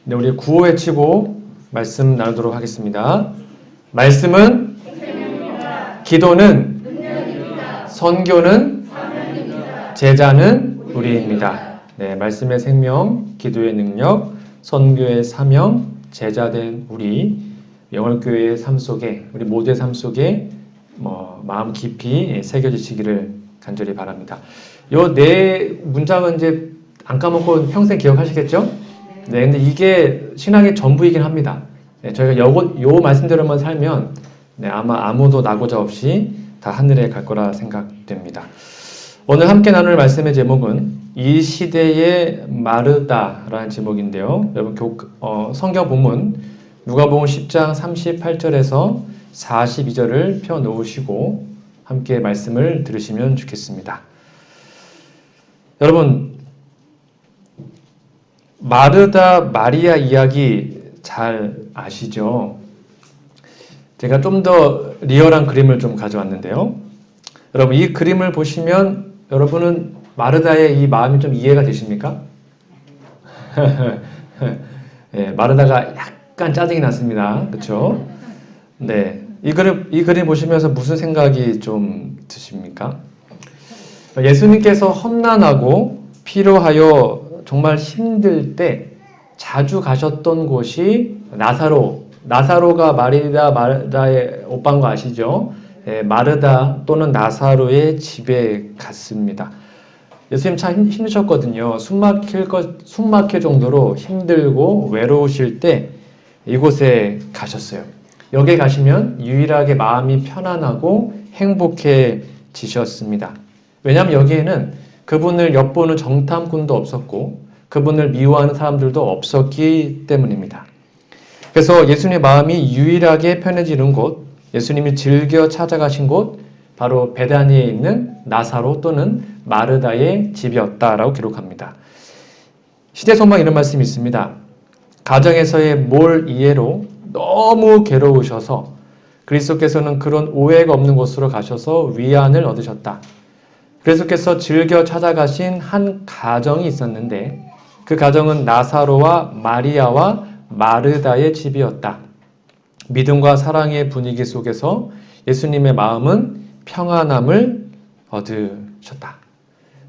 네, 우리 구호 외치고 말씀 나누도록 하겠습니다. 말씀은 기도는 선교는 제자는 우리입니다. 네, 말씀의 생명, 기도의 능력, 선교의 사명, 제자된 우리 영월교회의 삶 속에 우리 모두의 삶 속에 마음 깊이 새겨지시기를 간절히 바랍니다. 요 네 문장은 이제 안 까먹고 평생 기억하시겠죠? 네, 근데 이게 신앙의 전부이긴 합니다. 네, 저희가 요 말씀대로만 살면 아마 아무도 나고자 없이 다 하늘에 갈 거라 생각됩니다. 오늘 함께 나눌 말씀의 제목은 이 시대의 마르다라는 제목인데요. 여러분 성경 본문 누가복음 10장 38절에서 42절을 펴 놓으시고 함께 말씀을 들으시면 좋겠습니다. 여러분, 마르다 마리아 이야기 잘 아시죠? 제가 좀 더 리얼한 그림을 좀 가져왔는데요. 여러분, 이 그림을 보시면 여러분은 마르다의 이 마음이 좀 이해가 되십니까? 네, 마르다가 약간 짜증이 났습니다. 그렇죠? 네, 이 그림 보시면서 무슨 생각이 좀 드십니까? 예수님께서 험난하고 필요하여 정말 힘들 때 자주 가셨던 곳이 나사로가 마르다의 오빠인 거 아시죠? 예, 마르다 또는 나사로의 집에 갔습니다. 예수님 참 힘드셨거든요. 숨 막힐 정도로 힘들고 외로우실 때 이곳에 가셨어요. 여기에 가시면 유일하게 마음이 편안하고 행복해지셨습니다. 왜냐하면 여기에는 그분을 엿보는 정탐꾼도 없었고 그분을 미워하는 사람들도 없었기 때문입니다. 그래서 예수님의 마음이 유일하게 편해지는 곳, 예수님이 즐겨 찾아가신 곳, 바로 베다니에 있는 나사로 또는 마르다의 집이었다라고 기록합니다. 시대소망 이런 말씀이 있습니다. 가정에서의 몰 이해로 너무 괴로우셔서 그리스도께서는 그런 오해가 없는 곳으로 가셔서 위안을 얻으셨다. 그리스도께서 즐겨 찾아가신 한 가정이 있었는데 그 가정은 나사로와 마리아와 마르다의 집이었다. 믿음과 사랑의 분위기 속에서 예수님의 마음은 평안함을 얻으셨다.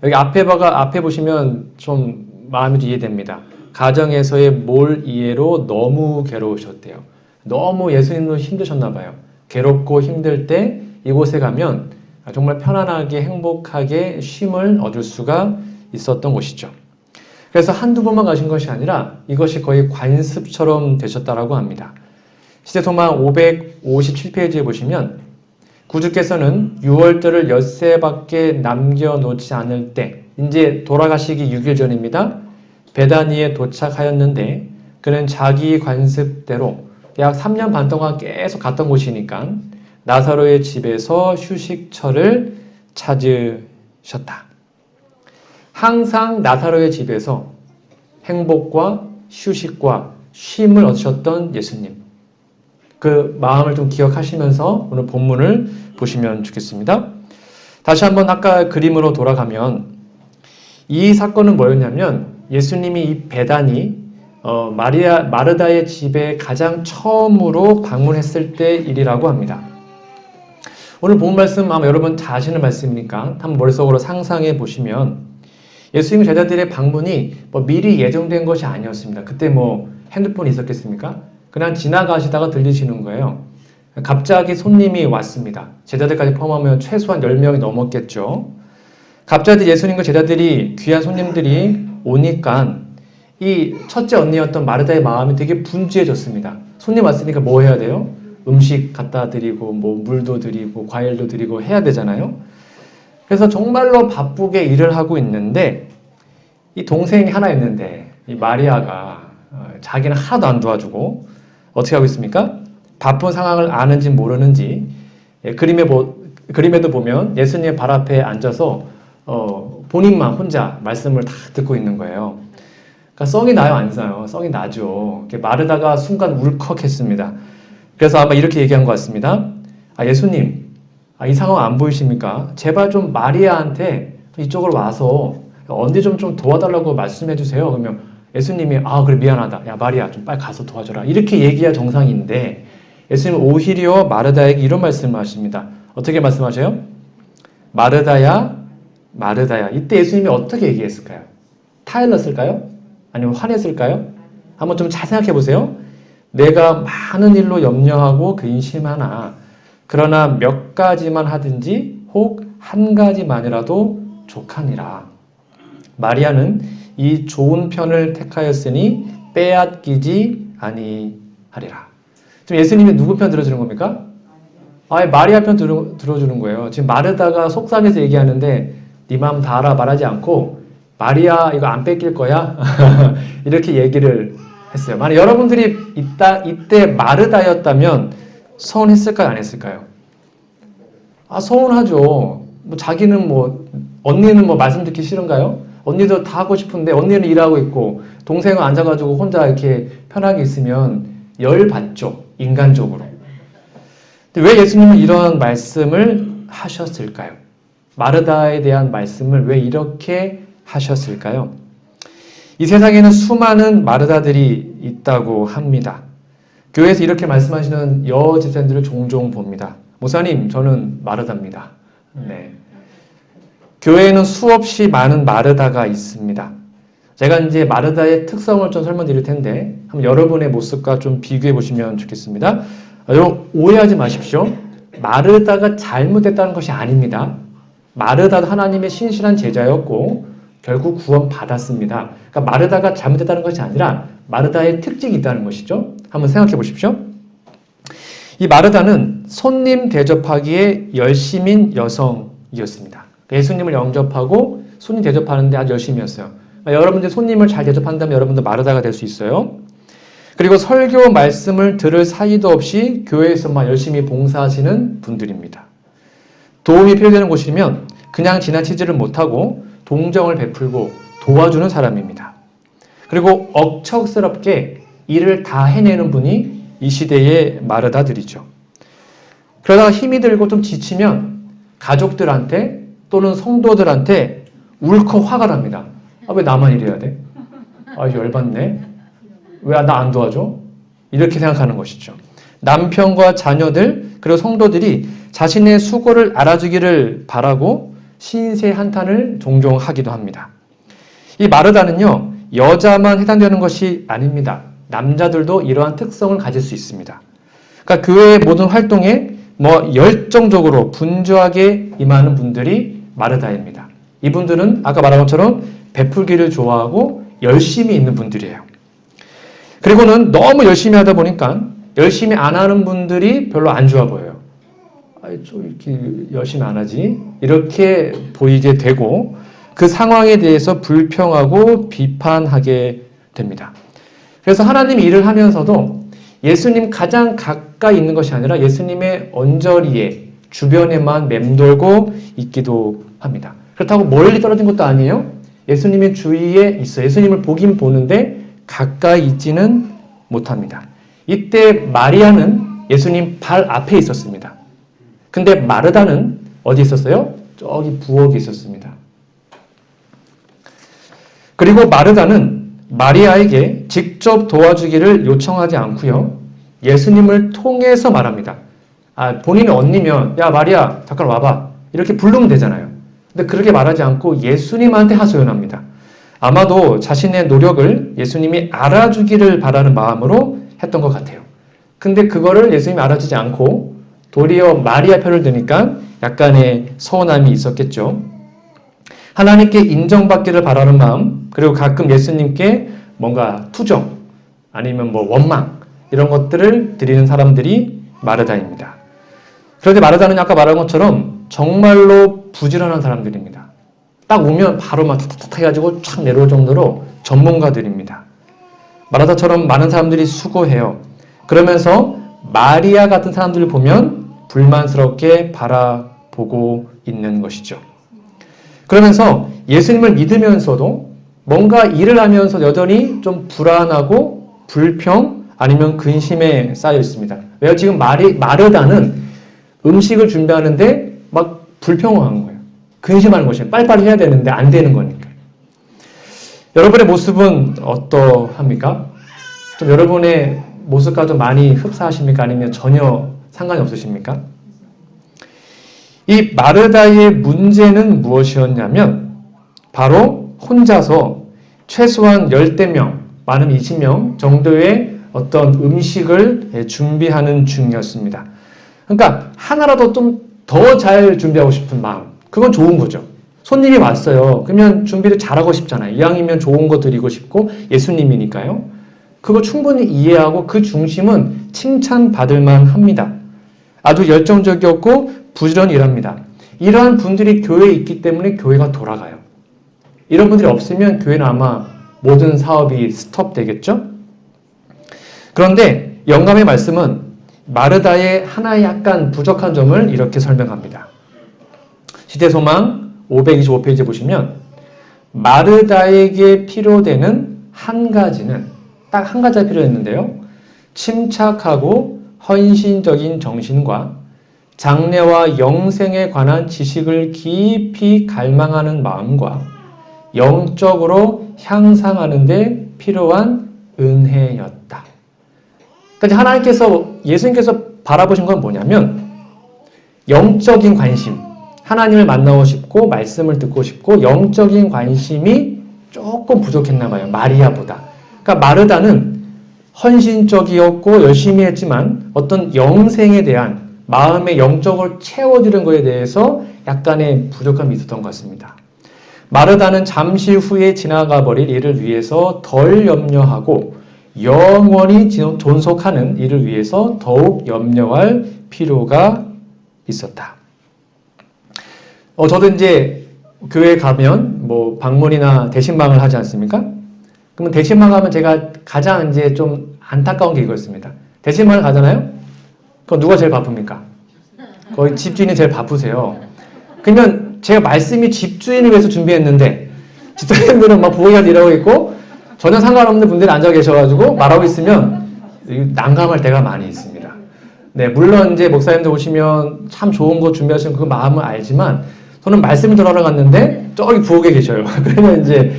여기 앞에 보시면 좀 마음이 이해됩니다. 가정에서의 몰 이해로 너무 괴로우셨대요. 너무 예수님도 힘드셨나 봐요. 괴롭고 힘들 때 이곳에 가면 정말 편안하게 행복하게 쉼을 얻을 수가 있었던 곳이죠. 그래서 한두 번만 가신 것이 아니라 이것이 거의 관습처럼 되셨다라고 합니다. 시대소망 557페이지에 보시면 구주께서는 6월절을 엿새밖에 남겨놓지 않을 때 이제 돌아가시기 6일 전입니다. 베다니에 도착하였는데 그는 자기 관습대로 약 3년 반 동안 계속 갔던 곳이니까 나사로의 집에서 휴식처를 찾으셨다. 항상 나사로의 집에서 행복과 휴식과 쉼을 얻으셨던 예수님. 그 마음을 좀 기억하시면서 오늘 본문을 보시면 좋겠습니다. 다시 한번 아까 그림으로 돌아가면 이 사건은 뭐였냐면 예수님이 이 베다니 마르다의 집에 가장 처음으로 방문했을 때 일이라고 합니다. 오늘 본 말씀 아마 여러분 다 아시는 말씀이니까 한번 머릿속으로 상상해 보시면 예수님 제자들의 방문이 미리 예정된 것이 아니었습니다. 그때 핸드폰이 있었겠습니까? 그냥 지나가시다가 들리시는 거예요. 갑자기 손님이 왔습니다. 제자들까지 포함하면 최소한 10명이 넘었겠죠. 갑자기 예수님과 제자들이 귀한 손님들이 오니까 이 첫째 언니였던 마르다의 마음이 되게 분주해졌습니다. 손님 왔으니까 뭐 해야 돼요? 음식 갖다 드리고 물도 드리고 과일도 드리고 해야 되잖아요. 그래서 정말로 바쁘게 일을 하고 있는데 이 동생이 하나 있는데 이 마리아가 자기는 하나도 안 도와주고 어떻게 하고 있습니까? 바쁜 상황을 아는지 모르는지 그림에도 보면 예수님의 발 앞에 앉아서 본인만 혼자 말씀을 다 듣고 있는 거예요. 그러니까 썽이 나요, 안 나요? 썽이 나죠. 마르다가 순간 울컥했습니다. 그래서 아마 이렇게 얘기한 것 같습니다. 예수님, 이 상황 안 보이십니까? 제발 좀 마리아한테 이쪽으로 와서 언니 좀 도와달라고 말씀해 주세요. 그러면 예수님이 그래 미안하다. 야 마리아 좀 빨리 가서 도와줘라. 이렇게 얘기해야 정상인데 예수님은 오히려 마르다에게 이런 말씀을 하십니다. 어떻게 말씀하셔요? 마르다야 마르다야. 이때 예수님이 어떻게 얘기했을까요? 타일렀을까요? 아니면 화냈을까요? 한번 좀 잘 생각해 보세요. 내가 많은 일로 염려하고 근심하나 그러나 몇 가지만 하든지 혹 한 가지만이라도 족하니라. 마리아는 이 좋은 편을 택하였으니 빼앗기지 아니하리라. 지금 예수님이 누구 편 들어주는 겁니까? 마리아 편 들어주는 거예요. 지금 마르다가 속상해서 얘기하는데 네 마음 다 알아 말하지 않고 마리아 이거 안 뺏길 거야? 이렇게 얘기를 했어요. 만약 여러분들이 이때 마르다였다면 서운했을까요? 안 했을까요? 서운하죠. 자기는 언니는 말씀 듣기 싫은가요? 언니도 다 하고 싶은데 언니는 일하고 있고 동생은 앉아가지고 혼자 이렇게 편하게 있으면 열받죠. 인간적으로. 근데 왜 예수님은 이런 말씀을 하셨을까요? 마르다에 대한 말씀을 왜 이렇게 하셨을까요? 이 세상에는 수많은 마르다들이 있다고 합니다. 교회에서 이렇게 말씀하시는 여집사님들을 종종 봅니다. 목사님, 저는 마르다입니다. 네. 교회에는 수없이 많은 마르다가 있습니다. 제가 이제 마르다의 특성을 좀 설명드릴 텐데 한번 여러분의 모습과 좀 비교해 보시면 좋겠습니다. 오해하지 마십시오. 마르다가 잘못됐다는 것이 아닙니다. 마르다도 하나님의 신실한 제자였고 결국 구원 받았습니다. 그러니까 마르다가 잘못됐다는 것이 아니라 마르다의 특징이 있다는 것이죠. 한번 생각해 보십시오. 이 마르다는 손님 대접하기에 열심인 여성이었습니다. 예수님을 영접하고 손님 대접하는데 아주 열심히 했어요. 여러분들 손님을 잘 대접한다면 여러분도 마르다가 될 수 있어요. 그리고 설교 말씀을 들을 사이도 없이 교회에서만 열심히 봉사하시는 분들입니다. 도움이 필요되는 곳이면 그냥 지나치지를 못하고 동정을 베풀고 도와주는 사람입니다. 그리고 억척스럽게 일을 다 해내는 분이 이 시대의 마르다들이죠. 그러다가 힘이 들고 좀 지치면 가족들한테 또는 성도들한테 울컥 화가 납니다. 왜 나만 이래야 돼? 열받네. 왜 나 안 도와줘? 이렇게 생각하는 것이죠. 남편과 자녀들 그리고 성도들이 자신의 수고를 알아주기를 바라고 신세 한탄을 종종 하기도 합니다. 이 마르다는요, 여자만 해당되는 것이 아닙니다. 남자들도 이러한 특성을 가질 수 있습니다. 그러니까 교회의 모든 활동에 열정적으로 분주하게 임하는 분들이 마르다입니다. 이분들은 아까 말한 것처럼 베풀기를 좋아하고 열심히 있는 분들이에요. 그리고는 너무 열심히 하다 보니까 열심히 안 하는 분들이 별로 안 좋아 보여요. 좀 이렇게 열심히 안 하지? 이렇게 보이게 되고 그 상황에 대해서 불평하고 비판하게 됩니다. 그래서 하나님이 일을 하면서도 예수님 가장 가까이 있는 것이 아니라 예수님의 언저리에 주변에만 맴돌고 있기도 합니다. 그렇다고 멀리 떨어진 것도 아니에요. 예수님의 주위에 있어요. 예수님을 보긴 보는데 가까이 있지는 못합니다. 이때 마리아는 예수님 발 앞에 있었습니다. 근데 마르다는 어디 있었어요? 저기 부엌에 있었습니다. 그리고 마르다는 마리아에게 직접 도와주기를 요청하지 않고요. 예수님을 통해서 말합니다. 본인의 언니면 야 마리아 잠깐 와봐 이렇게 부르면 되잖아요. 근데 그렇게 말하지 않고 예수님한테 하소연합니다. 아마도 자신의 노력을 예수님이 알아주기를 바라는 마음으로 했던 것 같아요. 근데 그거를 예수님이 알아주지 않고 도리어 마리아 편을 드니까 약간의 서운함이 있었겠죠. 하나님께 인정받기를 바라는 마음, 그리고 가끔 예수님께 뭔가 투정, 아니면 원망, 이런 것들을 드리는 사람들이 마르다입니다. 그런데 마르다는 아까 말한 것처럼 정말로 부지런한 사람들입니다. 딱 오면 바로 막 툭툭툭 해가지고 촥 내려올 정도로 전문가들입니다. 마르다처럼 많은 사람들이 수고해요. 그러면서 마리아 같은 사람들을 보면 불만스럽게 바라보고 있는 것이죠. 그러면서 예수님을 믿으면서도 뭔가 일을 하면서 여전히 좀 불안하고 불평 아니면 근심에 쌓여 있습니다. 왜요? 지금 마르다는 음식을 준비하는데 막 불평하는 거예요. 근심하는 것이에요. 빨리빨리 해야 되는데 안 되는 거니까. 여러분의 모습은 어떠합니까? 좀 여러분의 모습과 좀 많이 흡사하십니까? 아니면 전혀 상관이 없으십니까? 이 마르다의 문제는 무엇이었냐면 바로 혼자서 최소한 10명, 많으면 20명 정도의 어떤 음식을 준비하는 중이었습니다. 그러니까 하나라도 좀 더 잘 준비하고 싶은 마음, 그건 좋은 거죠. 손님이 왔어요. 그러면 준비를 잘하고 싶잖아요. 이왕이면 좋은 거 드리고 싶고 예수님이니까요. 그거 충분히 이해하고 그 중심은 칭찬받을 만합니다. 아주 열정적이었고 부지런히 일합니다. 이러한 분들이 교회에 있기 때문에 교회가 돌아가요. 이런 분들이 없으면 교회는 아마 모든 사업이 스톱되겠죠? 그런데 영감의 말씀은 마르다의 하나의 약간 부족한 점을 이렇게 설명합니다. 시대소망 525페이지 보시면 마르다에게 필요되는 한 가지는 딱 한 가지가 필요했는데요. 침착하고 헌신적인 정신과 장래와 영생에 관한 지식을 깊이 갈망하는 마음과 영적으로 향상하는 데 필요한 은혜였다. 그러니까 하나님께서, 예수님께서 바라보신 건 뭐냐면 영적인 관심, 하나님을 만나고 싶고 말씀을 듣고 싶고 영적인 관심이 조금 부족했나 봐요. 마리아보다. 그러니까 마르다는 헌신적이었고 열심히 했지만 어떤 영생에 대한 마음의 영적을 채워주는 것에 대해서 약간의 부족함이 있었던 것 같습니다. 마르다는 잠시 후에 지나가 버릴 일을 위해서 덜 염려하고 영원히 존속하는 일을 위해서 더욱 염려할 필요가 있었다. 저도 이제 교회 가면 뭐 방문이나 대신방을 하지 않습니까? 그러면 대신방 가면 제가 가장 이제 좀 안타까운 게 이거였습니다. 대신방을 가잖아요? 그럼 누가 제일 바쁩니까? 거의 집주인이 제일 바쁘세요. 그러면 제가 말씀이 집주인을 위해서 준비했는데 집주인들은 막 부엌에 가서 일하고 있고 전혀 상관없는 분들이 앉아 계셔가지고 말하고 있으면 난감할 때가 많이 있습니다. 네, 물론 이제 목사님들 오시면 참 좋은 거 준비하시는 그 마음을 알지만 저는 말씀을 들어러 갔는데 저기 부엌에 계셔요. 그러면 이제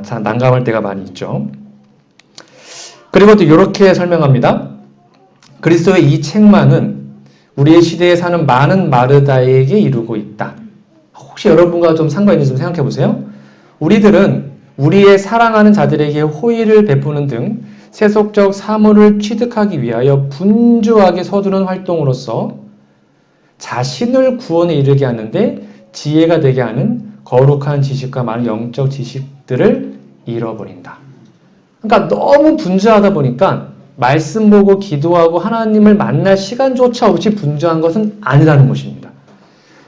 참 난감할 때가 많이 있죠. 그리고 또 이렇게 설명합니다. 그리스도의 이 책망은 우리의 시대에 사는 많은 마르다에게 이루고 있다. 혹시 여러분과 좀 상관있는지 좀 생각해 보세요. 우리들은 우리의 사랑하는 자들에게 호의를 베푸는 등 세속적 사물을 취득하기 위하여 분주하게 서두른 활동으로서 자신을 구원에 이르게 하는데 지혜가 되게 하는 거룩한 지식과 많은 영적 지식들을 잃어버린다. 그러니까 너무 분주하다 보니까 말씀 보고 기도하고 하나님을 만날 시간조차 없이 분주한 것은 아니라는 것입니다.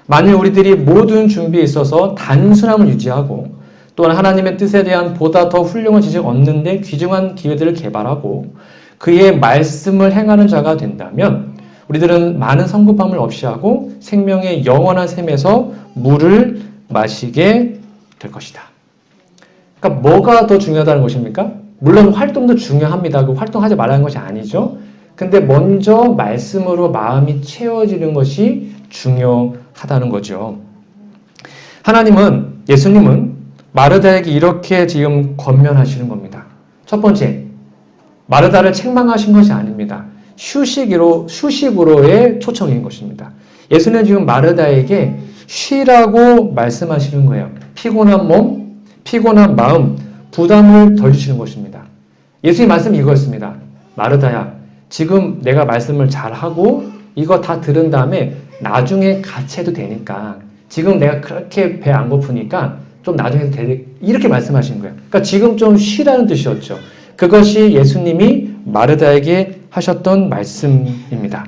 만일 우리들이 모든 준비에 있어서 단순함을 유지하고 또한 하나님의 뜻에 대한 보다 더 훌륭한 지식을 얻는 데 귀중한 기회들을 개발하고 그의 말씀을 행하는 자가 된다면 우리들은 많은 성급함을 없이 하고 생명의 영원한 샘에서 물을 마시게 될 것이다. 그러니까 뭐가 더 중요하다는 것입니까? 물론 활동도 중요합니다. 그 활동하지 말라는 것이 아니죠. 근데 먼저 말씀으로 마음이 채워지는 것이 중요하다는 거죠. 하나님은, 예수님은 마르다에게 이렇게 지금 권면하시는 겁니다. 첫 번째, 마르다를 책망하신 것이 아닙니다. 휴식으로의 초청인 것입니다. 예수님은 지금 마르다에게 쉬라고 말씀하시는 거예요. 피곤한 몸, 피곤한 마음, 부담을 덜 주시는 것입니다. 예수님 말씀이 이거였습니다. 마르다야, 지금 내가 말씀을 잘하고 이거 다 들은 다음에 나중에 같이 해도 되니까 지금 내가 그렇게 배 안 고프니까 좀 나중에 해도 돼. 이렇게 말씀하시는 거예요. 그러니까 지금 좀 쉬라는 뜻이었죠. 그것이 예수님이 마르다에게 하셨던 말씀입니다.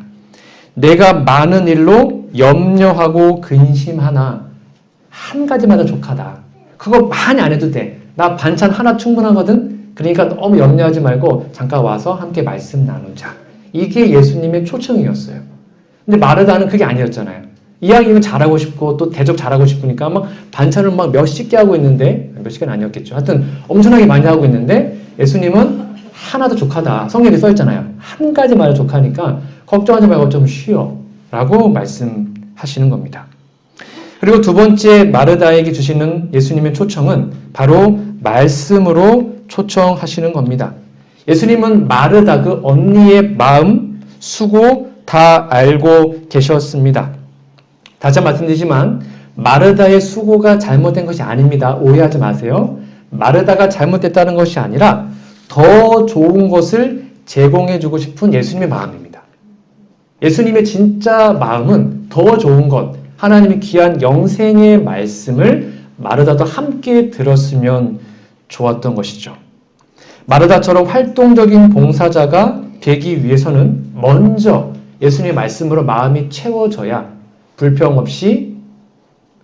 내가 많은 일로 염려하고 근심하나 한 가지마다 족하다. 그거 많이 안 해도 돼. 나 반찬 하나 충분하거든. 그러니까 너무 염려하지 말고 잠깐 와서 함께 말씀 나누자. 이게 예수님의 초청이었어요. 근데 마르다는 그게 아니었잖아요. 이왕이면 잘하고 싶고 또 대접 잘하고 싶으니까 막 반찬을 막 몇십 개 하고 있는데, 몇 시간 아니었겠죠. 하여튼 엄청나게 많이 하고 있는데 예수님은 하나도 족하다. 성경에 써있잖아요. 한 가지마다 족하니까 걱정하지 말고 좀 쉬어 라고 말씀하시는 겁니다. 그리고 두 번째 마르다에게 주시는 예수님의 초청은 바로 말씀으로 초청하시는 겁니다. 예수님은 마르다 그 언니의 마음, 수고 다 알고 계셨습니다. 다시 한번 말씀드리지만 마르다의 수고가 잘못된 것이 아닙니다. 오해하지 마세요. 마르다가 잘못됐다는 것이 아니라 더 좋은 것을 제공해주고 싶은 예수님의 마음입니다. 예수님의 진짜 마음은 더 좋은 것, 하나님의 귀한 영생의 말씀을 마르다도 함께 들었으면 좋았던 것이죠. 마르다처럼 활동적인 봉사자가 되기 위해서는 먼저 예수님의 말씀으로 마음이 채워져야 불평 없이,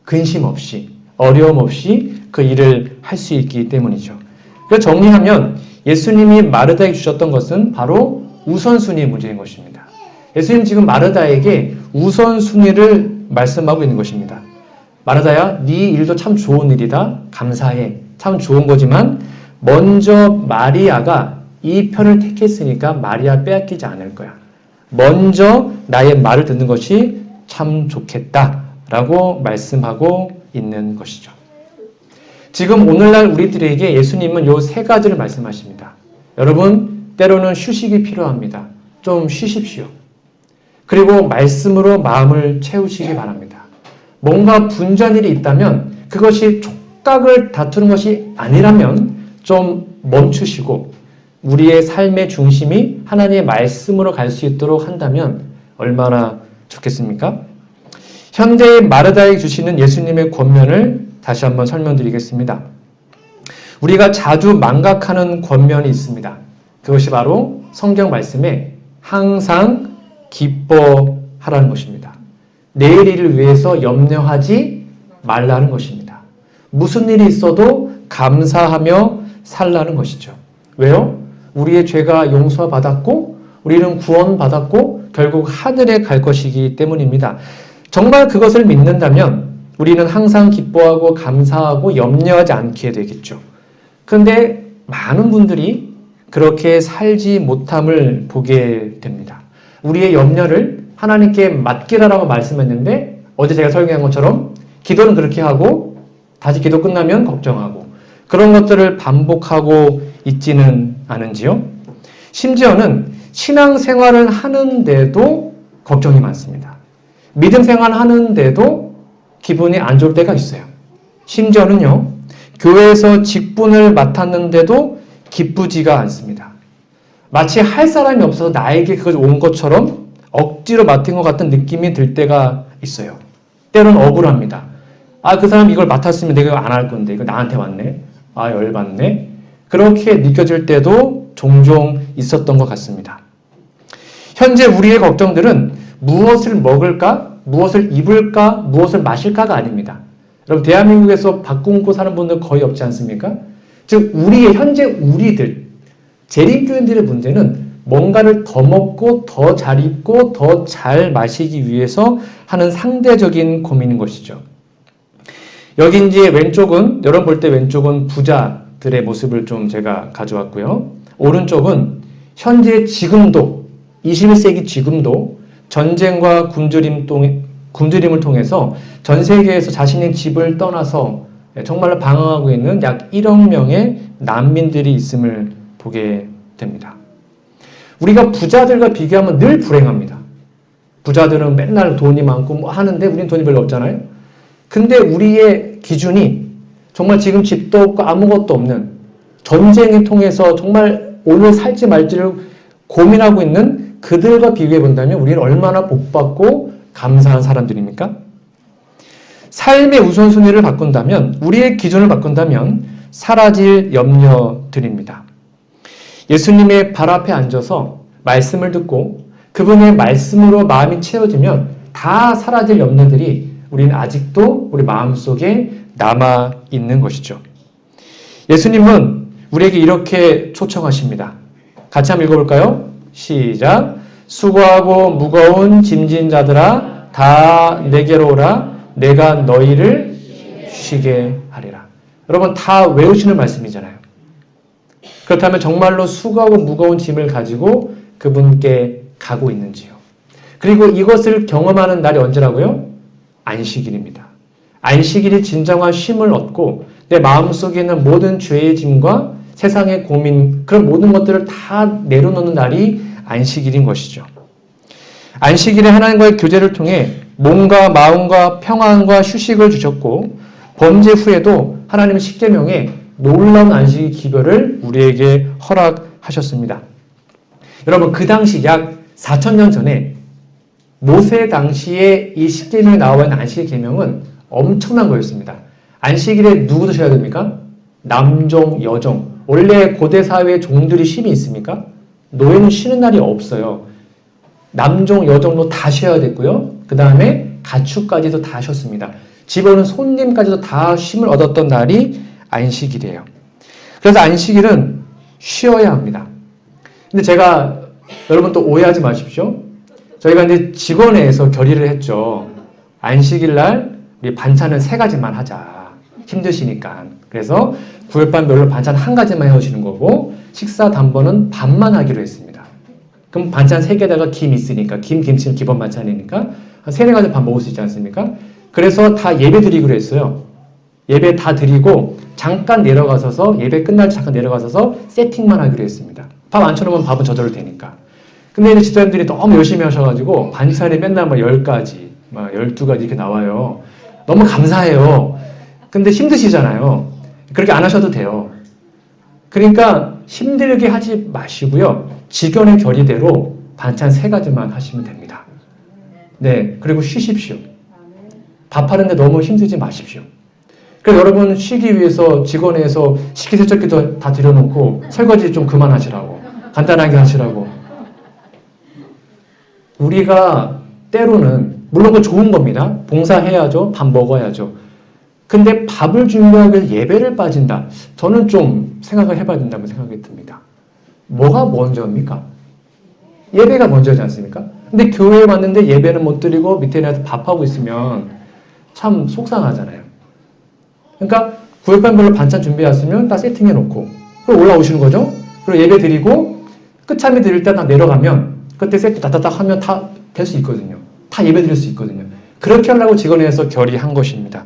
근심 없이, 어려움 없이 그 일을 할 수 있기 때문이죠. 그래서 정리하면 예수님이 마르다에게 주셨던 것은 바로 우선순위의 문제인 것입니다. 예수님 지금 마르다에게 우선순위를 말씀하고 있는 것입니다. 마르다야, 네 일도 참 좋은 일이다. 감사해. 참 좋은 거지만 먼저 마리아가 이 편을 택했으니까 마리아 빼앗기지 않을 거야. 먼저 나의 말을 듣는 것이 참 좋겠다라고 말씀하고 있는 것이죠. 지금 오늘날 우리들에게 예수님은 요 세 가지를 말씀하십니다. 여러분, 때로는 휴식이 필요합니다. 좀 쉬십시오. 그리고 말씀으로 마음을 채우시기 바랍니다. 뭔가 분전일이 있다면 그것이 촉각을 다투는 것이 아니라면 좀 멈추시고 우리의 삶의 중심이 하나님의 말씀으로 갈 수 있도록 한다면 얼마나 좋겠습니까? 현대의 마르다에게 주시는 예수님의 권면을 다시 한번 설명드리겠습니다. 우리가 자주 망각하는 권면이 있습니다. 그것이 바로 성경 말씀에 항상 기뻐하라는 것입니다. 내일 일을 위해서 염려하지 말라는 것입니다. 무슨 일이 있어도 감사하며 살라는 것이죠. 왜요? 우리의 죄가 용서받았고 우리는 구원받았고 결국 하늘에 갈 것이기 때문입니다. 정말 그것을 믿는다면 우리는 항상 기뻐하고 감사하고 염려하지 않게 되겠죠. 그런데 많은 분들이 그렇게 살지 못함을 보게 됩니다. 우리의 염려를 하나님께 맡기라라고 말씀했는데 어제 제가 설명한 것처럼 기도는 그렇게 하고 다시 기도 끝나면 걱정하고 그런 것들을 반복하고 있지는 않은지요? 심지어는 신앙생활을 하는데도 걱정이 많습니다. 믿음 생활 하는데도 기분이 안 좋을 때가 있어요. 심지어는요, 교회에서 직분을 맡았는데도 기쁘지가 않습니다. 마치 할 사람이 없어서 나에게 그것이 온 것처럼 억지로 맡은 것 같은 느낌이 들 때가 있어요. 때로는 억울합니다. 아, 그 사람 이걸 맡았으면 내가 이거 안 할 건데, 이거 나한테 왔네? 아, 열받네? 그렇게 느껴질 때도 종종 있었던 것 같습니다. 현재 우리의 걱정들은 무엇을 먹을까, 무엇을 입을까, 무엇을 마실까가 아닙니다. 여러분, 대한민국에서 밥 굶고 사는 분들 거의 없지 않습니까? 즉, 우리의 현재 우리들, 재림교인들의 문제는 뭔가를 더 먹고 더 잘 입고 더 잘 마시기 위해서 하는 상대적인 고민인 것이죠. 여기 이제 왼쪽은, 여러분 볼 때 왼쪽은 부자들의 모습을 좀 제가 가져왔고요. 오른쪽은 현재 지금도, 21세기 지금도 전쟁과 굶주림을 통해서 전 세계에서 자신의 집을 떠나서 정말로 방황하고 있는 약 1억 명의 난민들이 있음을 보게 됩니다. 우리가 부자들과 비교하면 늘 불행합니다. 부자들은 맨날 돈이 많고 뭐 하는데 우리는 돈이 별로 없잖아요. 근데 우리의 기준이 정말 지금 집도 없고 아무것도 없는 전쟁을 통해서 정말 오늘 살지 말지를 고민하고 있는 그들과 비교해 본다면 우리는 얼마나 복받고 감사한 사람들입니까? 삶의 우선순위를 바꾼다면, 우리의 기준을 바꾼다면 사라질 염려들입니다. 예수님의 발 앞에 앉아서 말씀을 듣고 그분의 말씀으로 마음이 채워지면 다 사라질 염려들이 우리는 아직도 우리 마음속에 남아 있는 것이죠. 예수님은 우리에게 이렇게 초청하십니다. 같이 한번 읽어볼까요? 시작. 수고하고 무거운 짐진 자들아 다 내게로 오라. 내가 너희를 쉬게 하리라. 여러분, 다 외우시는 말씀이잖아요. 그렇다면 정말로 수고하고 무거운 짐을 가지고 그분께 가고 있는지요? 그리고 이것을 경험하는 날이 언제라고요? 안식일입니다. 안식일이 진정한 쉼을 얻고 내 마음속에 있는 모든 죄의 짐과 세상의 고민, 그런 모든 것들을 다 내려놓는 날이 안식일인 것이죠. 안식일에 하나님과의 교제를 통해 몸과 마음과 평안과 휴식을 주셨고 범죄 후에도 하나님의 십계명에 놀라운 안식의 기별을 우리에게 허락하셨습니다. 여러분, 그 당시 약 4,000년 전에 모세 당시에 이 십계명에 나와 있는 안식의 계명은 엄청난 거였습니다. 안식일에 누구 드셔야 됩니까? 남종, 여종. 원래 고대 사회에 종들이 쉼이 있습니까? 노예는 쉬는 날이 없어요. 남종, 여종도 다 쉬어야 됐고요. 그 다음에 가축까지도 다 쉬었습니다. 집에 오는 손님까지도 다 쉼을 얻었던 날이 안식일이에요. 그래서 안식일은 쉬어야 합니다. 근데 제가 여러분 또 오해하지 마십시오. 저희가 이제 직원회에서 결의를 했죠. 안식일 날 우리 반찬은 3가지만 하자. 힘드시니까. 그래서 구역반별로 반찬 1가지만 해오시는 거고 식사 단번은 반만 하기로 했습니다. 그럼 반찬 3개에다가 김 있으니까 김치는 기본 반찬이니까 한 3-4가지 밥 먹을 수 있지 않습니까? 그래서 다 예배 드리기로 했어요. 예배 다 드리고 잠깐 내려가서서 예배 끝날 때 잠깐 내려가서서 세팅만 하기로 했습니다. 밥 안 쳐놓으면 밥은 저절로 되니까. 근데 이제 집사님들이 너무 열심히 하셔가지고 반찬이 맨날 10가지, 12가지 이렇게 나와요. 너무 감사해요. 근데 힘드시잖아요. 그렇게 안 하셔도 돼요. 그러니까 힘들게 하지 마시고요. 직원의 결의대로 반찬 3가지만 하시면 됩니다. 네, 그리고 쉬십시오. 밥하는데 너무 힘들지 마십시오. 그래서 여러분 쉬기 위해서 직원에서 식기세척기도 다 들여놓고 설거지 좀 그만하시라고, 간단하게 하시라고. 우리가 때로는 물론 그건 좋은 겁니다. 봉사해야죠. 밥 먹어야죠. 근데 밥을 준비하기 위해서 예배를 빠진다. 저는 좀 생각을 해봐야 된다고 생각이 듭니다. 뭐가 먼저입니까? 예배가 먼저지 않습니까? 근데 교회에 왔는데 예배는 못 드리고 밑에 나서 밥하고 있으면 참 속상하잖아요. 그러니까 구역반별로 반찬 준비했으면 다 세팅해놓고 그리고 올라오시는 거죠. 그리고 예배 드리고 끝참에 드릴 때 다 내려가면 그때 세트 다다닥 하면 다 될 수 있거든요. 다 예배 드릴 수 있거든요. 그렇게 하려고 직원회에서 결의한 것입니다.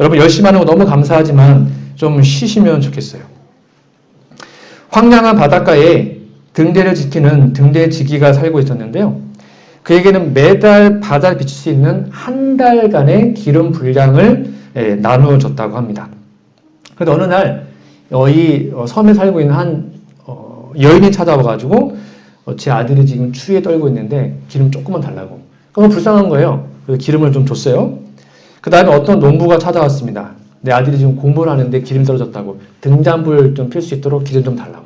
여러분 열심히 하는 거 너무 감사하지만 좀 쉬시면 좋겠어요. 황량한 바닷가에 등대를 지키는 등대지기가 살고 있었는데요. 그에게는 매달 바다를 비출 수 있는 한 달간의 기름 분량을 나누어줬다고 합니다. 그런데 어느 날 이 섬에 살고 있는 한 여인이 찾아와가지고 제 아들이 지금 추위에 떨고 있는데 기름 조금만 달라고. 그럼 불쌍한 거예요. 그래서 기름을 좀 줬어요. 그 다음에 어떤 농부가 찾아왔습니다. 내 아들이 지금 공부를 하는데 기름 떨어졌다고. 등잔불 좀 필 수 있도록 기름 좀 달라고.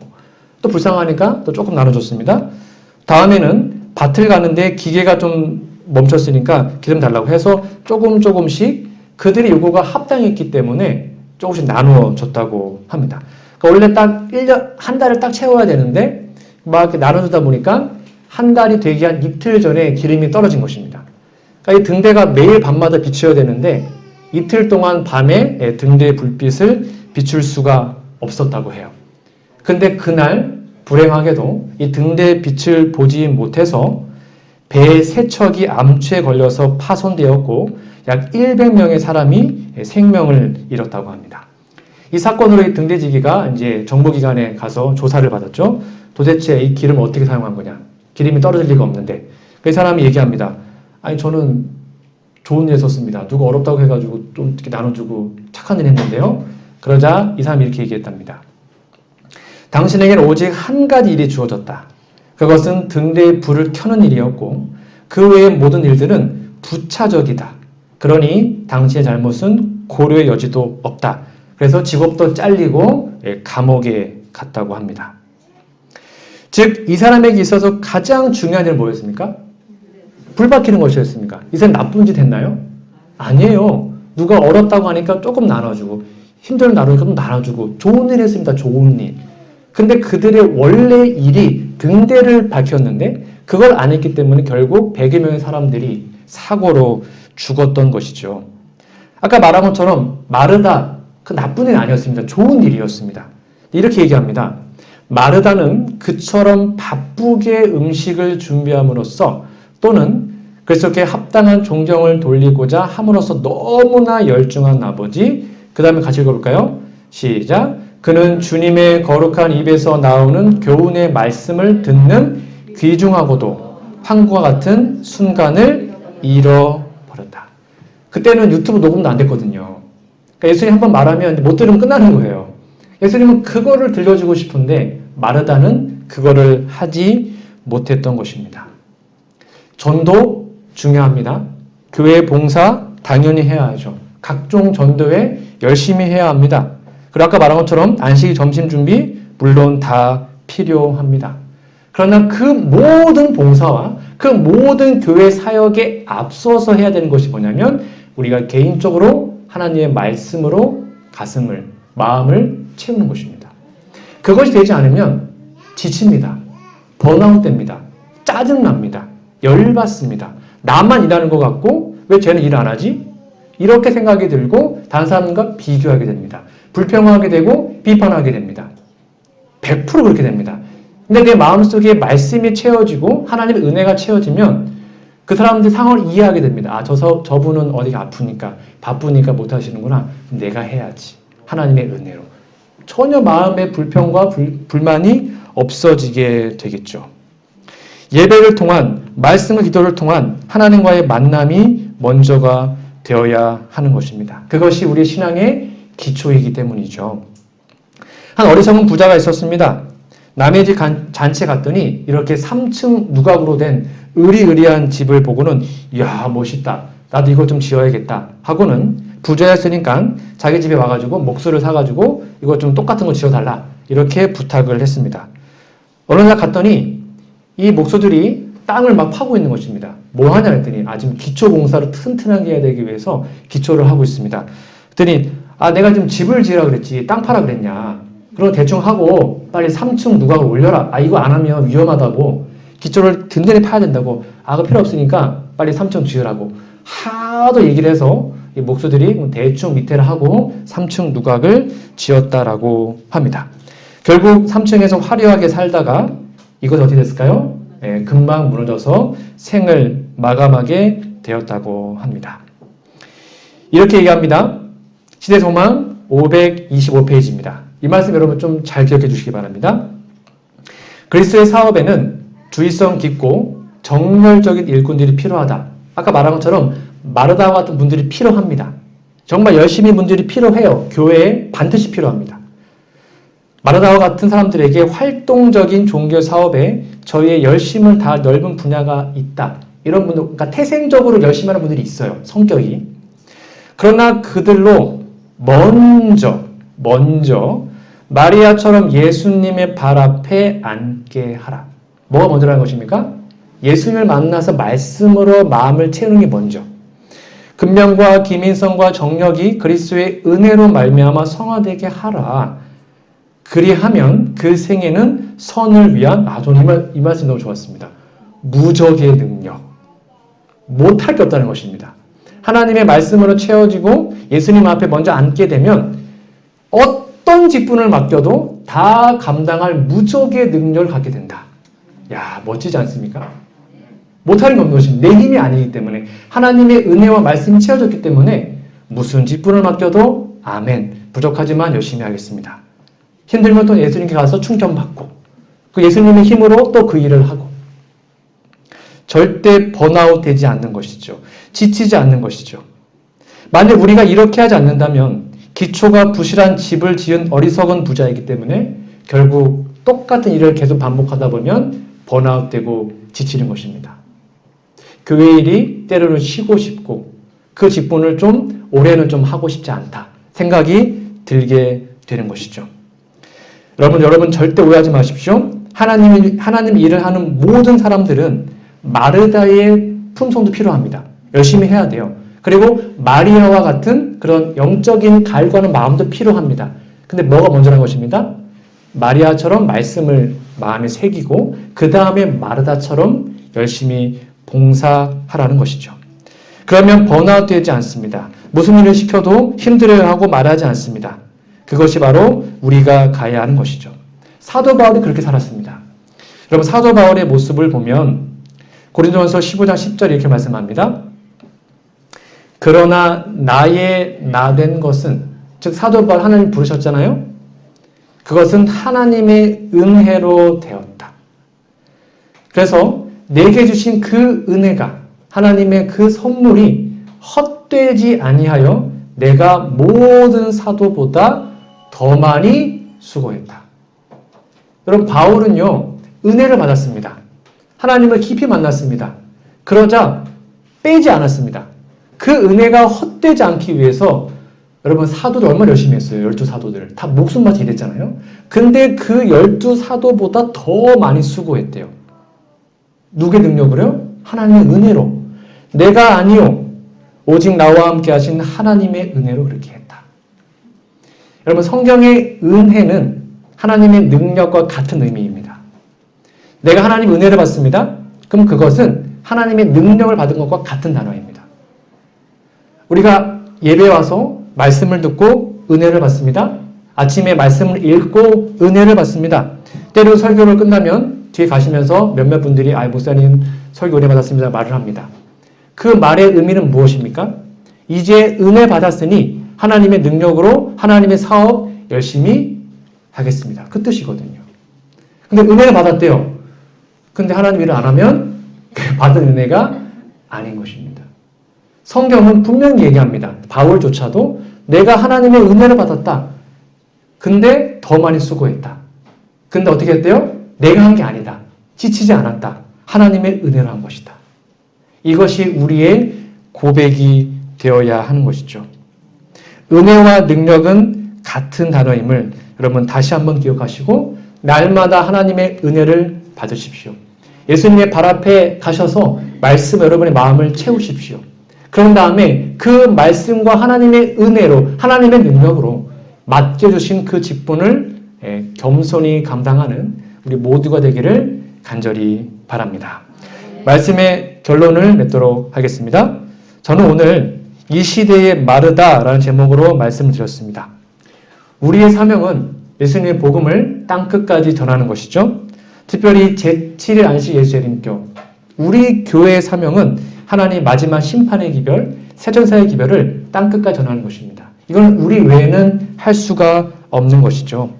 또 불쌍하니까 또 조금 나눠줬습니다. 다음에는 밭을 가는데 기계가 좀 멈췄으니까 기름 달라고 해서 조금씩 그들의 요구가 합당했기 때문에 조금씩 나누어 줬다고 합니다. 그러니까 원래 딱 1년, 한 달을 딱 채워야 되는데 막 이렇게 나눠주다 보니까 한 달이 되기 한 이틀 전에 기름이 떨어진 것입니다. 그러니까 이 등대가 매일 밤마다 비춰야 되는데 이틀 동안 밤에 등대의 불빛을 비출 수가 없었다고 해요. 근데 그날 불행하게도 이 등대의 빛을 보지 못해서 배의 세척이 암초에 걸려서 파손되었고 약 100명의 사람이 생명을 잃었다고 합니다. 이 사건으로 이 등대지기가 이제 정보기관에 가서 조사를 받았죠. 도대체 이 기름을 어떻게 사용한 거냐? 기름이 떨어질 리가 없는데 그 사람이 얘기합니다. 아니 저는 좋은 일 썼습니다. 누가 어렵다고 해가지고 좀 이렇게 나눠주고 착한 일 했는데요. 그러자 이 사람이 이렇게 얘기했답니다. 당신에게는 오직 한 가지 일이 주어졌다. 그것은 등대에 불을 켜는 일이었고 그 외의 모든 일들은 부차적이다. 그러니 당신의 잘못은 고려의 여지도 없다. 그래서 직업도 잘리고 감옥에 갔다고 합니다. 즉 이 사람에게 있어서 가장 중요한 일은 뭐였습니까? 불 밝히는 것이었습니까? 이 사람 나쁜 짓 했나요? 아니에요. 누가 어렵다고 하니까 조금 나눠주고 힘들면 나누니까 좀 나눠주고 좋은 일 했습니다. 좋은 일. 근데 그들의 원래 일이 등대를 밝혔는데 그걸 안 했기 때문에 결국 100여 명의 사람들이 사고로 죽었던 것이죠. 아까 말한 것처럼 마르다 그 나쁜 일 아니었습니다. 좋은 일이었습니다. 이렇게 얘기합니다. 마르다는 그처럼 바쁘게 음식을 준비함으로써 또는 그리스도께 합당한 존경을 돌리고자 함으로써 너무나 열중한 아버지, 그 다음에 같이 읽어볼까요? 시작. 그는 주님의 거룩한 입에서 나오는 교훈의 말씀을 듣는 귀중하고도 황구와 같은 순간을 잃어버렸다. 그때는 유튜브 녹음도 안 됐거든요. 그러니까 예수님 한번 말하면 못 들으면 끝나는 거예요. 예수님은 그거를 들려주고 싶은데 마르다는 그거를 하지 못했던 것입니다. 전도 중요합니다. 교회 봉사 당연히 해야 하죠. 각종 전도에 열심히 해야 합니다. 그리고 아까 말한 것처럼 안식, 점심 준비 물론 다 필요합니다. 그러나 그 모든 봉사와 그 모든 교회 사역에 앞서서 해야 되는 것이 뭐냐면 우리가 개인적으로 하나님의 말씀으로 가슴을, 마음을 채우는 것입니다. 그것이 되지 않으면 지칩니다. 번아웃됩니다. 짜증납니다. 열받습니다. 나만 일하는 것 같고 왜 쟤는 일 안 하지? 이렇게 생각이 들고 다른 사람과 비교하게 됩니다. 불평하게 되고 비판하게 됩니다. 100% 그렇게 됩니다. 근데 내 마음속에 말씀이 채워지고 하나님의 은혜가 채워지면 그 사람들 상황을 이해하게 됩니다. 아, 저분은 어디가 아프니까 바쁘니까 못하시는구나. 그럼 내가 해야지. 하나님의 은혜로. 전혀 마음의 불평과 불만이 없어지게 되겠죠. 예배를 통한 말씀과 기도를 통한 하나님과의 만남이 먼저가 되어야 하는 것입니다. 그것이 우리 신앙의 기초이기 때문이죠. 한 어리석은 부자가 있었습니다. 남의 집 잔치에 갔더니 이렇게 3층 누각으로 된 으리으리한 집을 보고는 이야 멋있다. 나도 이거 좀 지어야겠다 하고는 부자였으니까 자기 집에 와가지고 목수를 사가지고 이거 좀 똑같은 거 지어달라 이렇게 부탁을 했습니다. 어느 날 갔더니 이 목수들이 땅을 막 파고 있는 것입니다. 뭐 하냐 했더니 지금 기초 공사를 튼튼하게 해야 되기 위해서 기초를 하고 있습니다. 그랬더니 내가 지금 집을 지으라 그랬지 땅 파라 그랬냐. 그럼 대충 하고 빨리 3층 누각을 올려라. 이거 안 하면 위험하다고. 기초를 든든히 파야 된다고. 그거 필요 없으니까 빨리 3층 지으라고. 하도 얘기를 해서 이 목수들이 대충 밑에를 하고 3층 누각을 지었다라고 합니다. 결국 3층에서 화려하게 살다가 이것이 어떻게 됐을까요? 금방 무너져서 생을 마감하게 되었다고 합니다. 이렇게 얘기합니다. 시대소망 525페이지입니다. 이 말씀 여러분 좀 잘 기억해 주시기 바랍니다. 그리스도의 사업에는 주의성 깊고 정열적인 일꾼들이 필요하다. 아까 말한 것처럼 마르다와 같은 분들이 필요합니다. 정말 열심히 분들이 필요해요. 교회에 반드시 필요합니다. 마르다와 같은 사람들에게 활동적인 종교 사업에 저희의 열심을 다 넓은 분야가 있다. 이런 분들, 그러니까 태생적으로 열심히 하는 분들이 있어요. 성격이. 그러나 그들로 먼저 마리아처럼 예수님의 발 앞에 앉게 하라. 뭐가 먼저라는 것입니까? 예수님을 만나서 말씀으로 마음을 채우는 게 먼저. 근면과 기민성과 정력이 그리스도의 은혜로 말미암아 성화되게 하라. 그리하면 그 생애는 선을 위한 저는 이 말씀 너무 좋았습니다. 무적의 능력. 못할 게 없다는 것입니다. 하나님의 말씀으로 채워지고 예수님 앞에 먼저 앉게 되면 어떤 직분을 맡겨도 다 감당할 무적의 능력을 갖게 된다. 야, 멋지지 않습니까? 못하는 게 없는 것입니다. 내 힘이 아니기 때문에 하나님의 은혜와 말씀이 채워졌기 때문에 무슨 직분을 맡겨도 아멘. 부족하지만 열심히 하겠습니다. 힘들면 또 예수님께 가서 충전받고 그 예수님의 힘으로 또 그 일을 하고 절대 번아웃 되지 않는 것이죠. 지치지 않는 것이죠. 만약 우리가 이렇게 하지 않는다면 기초가 부실한 집을 지은 어리석은 부자이기 때문에 결국 똑같은 일을 계속 반복하다 보면 번아웃되고 지치는 것입니다. 교회 일이 때로는 쉬고 싶고 그 직분을 좀 올해는 좀 하고 싶지 않다 생각이 들게 되는 것이죠. 여러분 절대 오해하지 마십시오. 하나님 일을 하는 모든 사람들은 마르다의 품성도 필요합니다. 열심히 해야 돼요. 그리고 마리아와 같은 그런 영적인 갈구하는 마음도 필요합니다. 근데 뭐가 먼저라는 것입니다? 마리아처럼 말씀을 마음에 새기고 그 다음에 마르다처럼 열심히 봉사하라는 것이죠. 그러면 번아웃 되지 않습니다. 무슨 일을 시켜도 힘들어하고 말하지 않습니다. 그것이 바로 우리가 가야 하는 것이죠. 사도 바울이 그렇게 살았습니다. 여러분 사도 바울의 모습을 보면 고린도전서 15장 10절 이렇게 말씀합니다. 그러나 나의 나된 것은 즉 사도 바울 하나님 부르셨잖아요. 그것은 하나님의 은혜로 되었다. 그래서 내게 주신 그 은혜가 하나님의 그 선물이 헛되지 아니하여 내가 모든 사도보다 더 많이 수고했다. 여러분 바울은요 은혜를 받았습니다. 하나님을 깊이 만났습니다. 그러자 빼지 않았습니다. 그 은혜가 헛되지 않기 위해서 여러분 사도들 얼마나 열심히 했어요. 12사도들. 다 목숨 바쳐 일했잖아요. 근데 그 12사도보다 더 많이 수고했대요. 누구의 능력으로요? 하나님의 은혜로. 내가 아니요. 오직 나와 함께 하신 하나님의 은혜로 그렇게 했다. 여러분 성경의 은혜는 하나님의 능력과 같은 의미입니다. 내가 하나님 은혜를 받습니다. 그럼 그것은 하나님의 능력을 받은 것과 같은 단어입니다. 우리가 예배 와서 말씀을 듣고 은혜를 받습니다. 아침에 말씀을 읽고 은혜를 받습니다. 때로 설교를 끝나면 뒤에 가시면서 몇몇 분들이 목사님 설교 은혜 받았습니다 말을 합니다. 그 말의 의미는 무엇입니까? 이제 은혜 받았으니 하나님의 능력으로 하나님의 사업 열심히 하겠습니다. 그 뜻이거든요. 근데 은혜를 받았대요. 근데 하나님 일을 안 하면 받은 은혜가 아닌 것입니다. 성경은 분명히 얘기합니다. 바울조차도 내가 하나님의 은혜를 받았다. 근데 더 많이 수고했다. 근데 어떻게 했대요? 내가 한 게 아니다. 지치지 않았다. 하나님의 은혜로 한 것이다. 이것이 우리의 고백이 되어야 하는 것이죠. 은혜와 능력은 같은 단어임을 여러분 다시 한번 기억하시고 날마다 하나님의 은혜를 받으십시오. 예수님의 발 앞에 가셔서 말씀 여러분의 마음을 채우십시오. 그런 다음에 그 말씀과 하나님의 은혜로 하나님의 능력으로 맡겨주신 그 직분을 겸손히 감당하는 우리 모두가 되기를 간절히 바랍니다. 말씀의 결론을 맺도록 하겠습니다. 저는 오늘 이 시대의 마르다라는 제목으로 말씀을 드렸습니다. 우리의 사명은 예수님의 복음을 땅끝까지 전하는 것이죠. 특별히 제7일 안식 예수님교 우리 교회의 사명은 하나님 마지막 심판의 기별, 세전사의 기별을 땅끝까지 전하는 것입니다. 이건 우리 외에는 할 수가 없는 것이죠.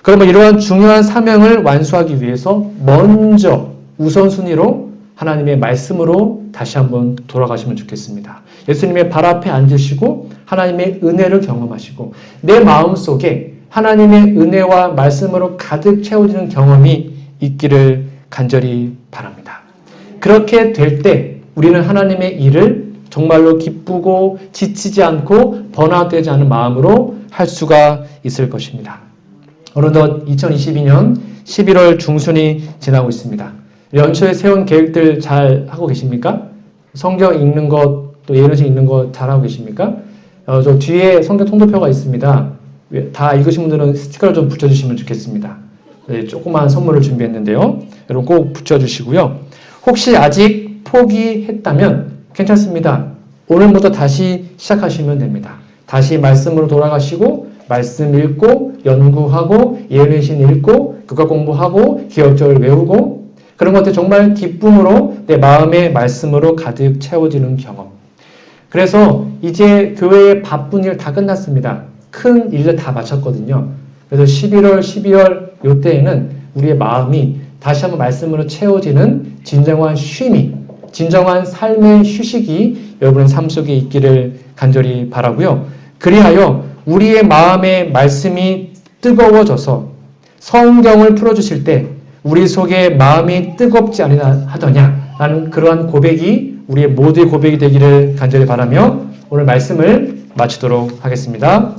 그러면 이러한 중요한 사명을 완수하기 위해서 먼저 우선순위로 하나님의 말씀으로 다시 한번 돌아가시면 좋겠습니다. 예수님의 발 앞에 앉으시고 하나님의 은혜를 경험하시고 내 마음속에 하나님의 은혜와 말씀으로 가득 채워지는 경험이 있기를 간절히 바랍니다. 그렇게 될 때 우리는 하나님의 일을 정말로 기쁘고 지치지 않고 번아웃되지 않은 마음으로 할 수가 있을 것입니다. 어느덧 2022년 11월 중순이 지나고 있습니다. 연초에 세운 계획들 잘 하고 계십니까? 성경 읽는 것, 또 예언식 읽는 것 잘 하고 계십니까? 저 뒤에 성경 통도표가 있습니다. 다 읽으신 분들은 스티커를 좀 붙여주시면 좋겠습니다. 네, 조그만 선물을 준비했는데요. 여러분 꼭 붙여주시고요. 혹시 아직 포기했다면 괜찮습니다. 오늘부터 다시 시작하시면 됩니다. 다시 말씀으로 돌아가시고 말씀 읽고 연구하고 예언의 읽고 국가 공부하고 기억절 외우고 그런 것들 정말 기쁨으로 내 마음의 말씀으로 가득 채워지는 경험. 그래서 이제 교회의 바쁜 일 다 끝났습니다. 큰 일을 다 마쳤거든요. 그래서 11월, 12월 이때에는 우리의 마음이 다시 한번 말씀으로 채워지는 진정한 쉼이, 진정한 삶의 휴식이 여러분의 삶 속에 있기를 간절히 바라고요. 그리하여 우리의 마음의 말씀이 뜨거워져서 성경을 풀어주실 때 우리 속에 마음이 뜨겁지 않으나 하더냐 라는 그러한 고백이 우리의 모두의 고백이 되기를 간절히 바라며 오늘 말씀을 마치도록 하겠습니다.